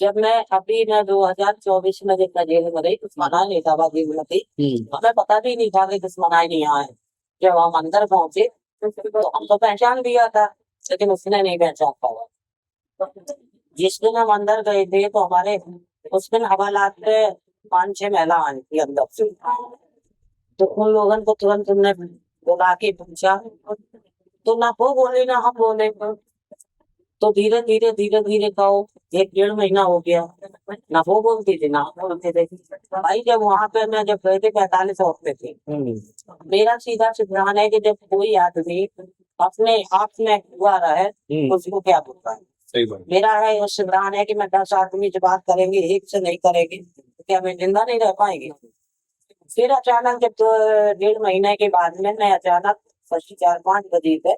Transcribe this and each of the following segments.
जब मैं अभी मैं 2024 में जब मैं जेल में रही दुश्मना नहीं था जेल में थी। हमें पता भी नहीं था कि दुश्मना नहीं आए। जब हम अंदर पहुंचे तो हम तो पहचान लिया था, लेकिन उसने नहीं पहचान पाया। जिस दिन हम अंदर गए थे तो हमारे उस दिन हवालात पे 5-6 महिला आई थी अंदर से। तो उन लोगों को तुरंत हमने बुला के पूछा, तो ना वो बोले ना हम बोले। तो धीरे धीरे कहो 1-1.5 महीना हो गया, ना वो बोलती थी ना हम बोलते थे। भाई जब वहां पे मैं जब गए थे 45 पे थे। मेरा सीधा सिद्धांत है कि जब कोई आदमी अपने आप में हुआ रहे उसको क्या बोलता है। सही बात। मेरा है ये सिद्धांत है कि मैं 10 आदमी से बात करेंगे, एक से नहीं करेंगे तो क्या मैं जिंदा नहीं रह पाएंगे। फिर अचानक जब 1.5 महीने के बाद में मैं अचानक 4-5 बजे पे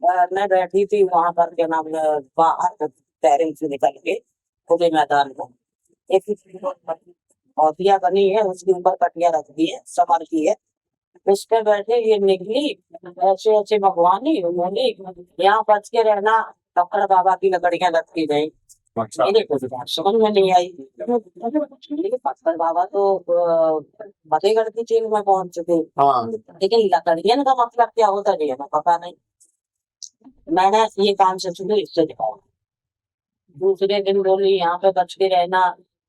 मैं बैठी थी वहां पर क्या नाम है, बाहर टहरें से निकल के खुले मैदान में एक औतिया बनी है, उसके ऊपर कटिया रख दी है, समर की है। उस पे बैठे ये निकली ऐसे ऐसे भगवानी बोली, यहाँ बच के रहना, टक्कर बाबा की लकड़ियां लटकी गई। अच्छा। मेरे को तो बात समझ में नहीं आई। लेकिन टक्कर बाबा तो फतेहगढ़ की जेल में पहुंच चुके। हाँ। लेकिन लकड़ियन का मतलब क्या होता नहीं है ना पता नहीं। मैंने ये काम से शुरू इससे दिखाया। दूसरे दिन बोली यहाँ पे बच के रहना,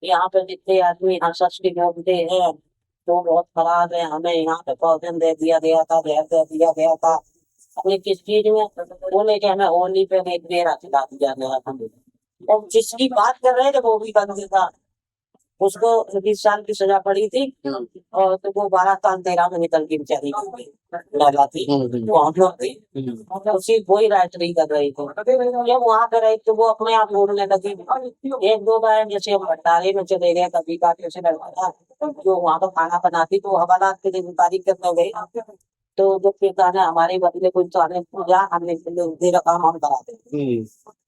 यहाँ पे जितने आदमी हंस हंस के बोलते हैं तो बहुत खराब है, हमें यहाँ पे पौधन दे दिया गया था, जहर दे दिया गया था। अपने किस चीज में बोले कि हमें होली पे एक मेरा खिला दिया गया था। और जिसकी बात कर रहे थे वो भी बंदी था, उसको 20 साल की सजा पड़ी थी। और तो वो 12 साल 13 में निकल के बेचारी लगा थी। वो हम लोग थी, उसी वही राइट नहीं कर रही थी। जब वहां पे रही तो वो अपने आप बोलने लगी। 1-2 बार जैसे हम भंडारे में चले गए, कभी का कैसे लड़का था जो वहां का खाना बनाती तो हवालात के लिए तारीफ करने गई। तो जो पिता ने हमारे बदले कोई सारे पूजा हमने तेरा काम हम कराते।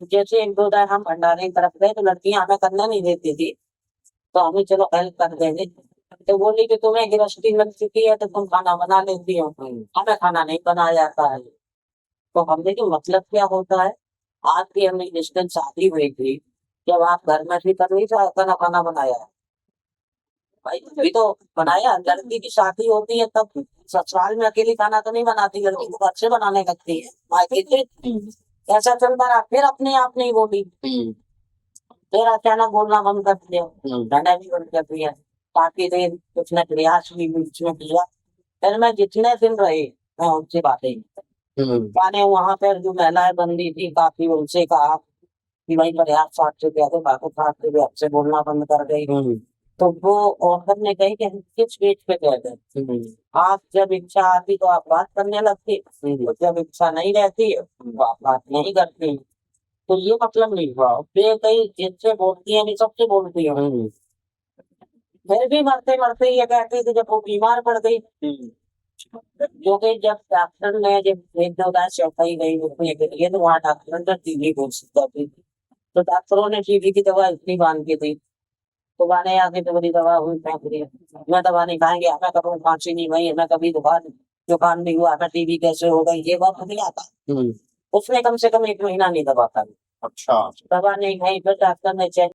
जैसे 1-2 बार हम भंडारे की तरफ गए तो लड़कियां हमें करना नहीं देती थी, तो हमें चलो हेल्प कर देंगे। तो बोली कि तुम्हें गृहस्थी लग चुकी है तो तुम खाना बना लेती हो, हमें खाना नहीं बनाया जाता है। तो हमने कि मतलब क्या होता है। आपकी हमने जिस दिन शादी हुई थी, जब आप घर में थी तभी तो खाना खाना बनाया है। भाई तभी तो बनाया। लड़की की शादी होती है तब ससुराल में अकेली खाना तो नहीं बनाती, लड़की को घर से बनाने लगती है मायके से। ऐसा चलता रहा, फिर अपने आप नहीं बोली, फिर अचानक बोलना बंद कर दिया, डंडा भी बंद कर दिया। काफी देर उसने प्रयास भी बीच में किया। फिर मैं जितने दिन रही मैं उनसे बातें मैंने वहां पर जो महिलाएं बंदी थी काफी उनसे कहा कि भाई प्रयास साथ से कहते बातें साथ से आपसे बोलना बंद कर गई। तो वो औरत ने कही कि हम किस पेज पे कहते, आप जब इच्छा आती तो आप बात करने लगती, और जब इच्छा नहीं रहती तो आप बात नहीं करती। तो ये मतलब नहीं हुआ वे कहीं जिससे बोलती है नहीं सबसे बोलती है। फिर भी मरते मरते ये कहती थी जब वो बीमार पड़ गई, जो कि जब डॉक्टर ने जब एक 2 बार चौथाई गई उसने के लिए तो वहाँ डॉक्टर ने टीबी बोल सकता थी। तो डॉक्टरों ने टीबी की दवा इतनी बांध की थी, तो मैंने आगे तो बड़ी दवा हुई फेंक दी। मैं दवा नहीं खाएंगे, हमें कभी फांसी नहीं हुई, हमें कभी जुकाम नहीं हुआ, हमें टीबी कैसे हो गई ये बात नहीं आता। उसने कम से कम 1 महीना नहीं दवा खाई। अच्छा। दवा नहीं खाई, फिर डॉक्टर ने चेक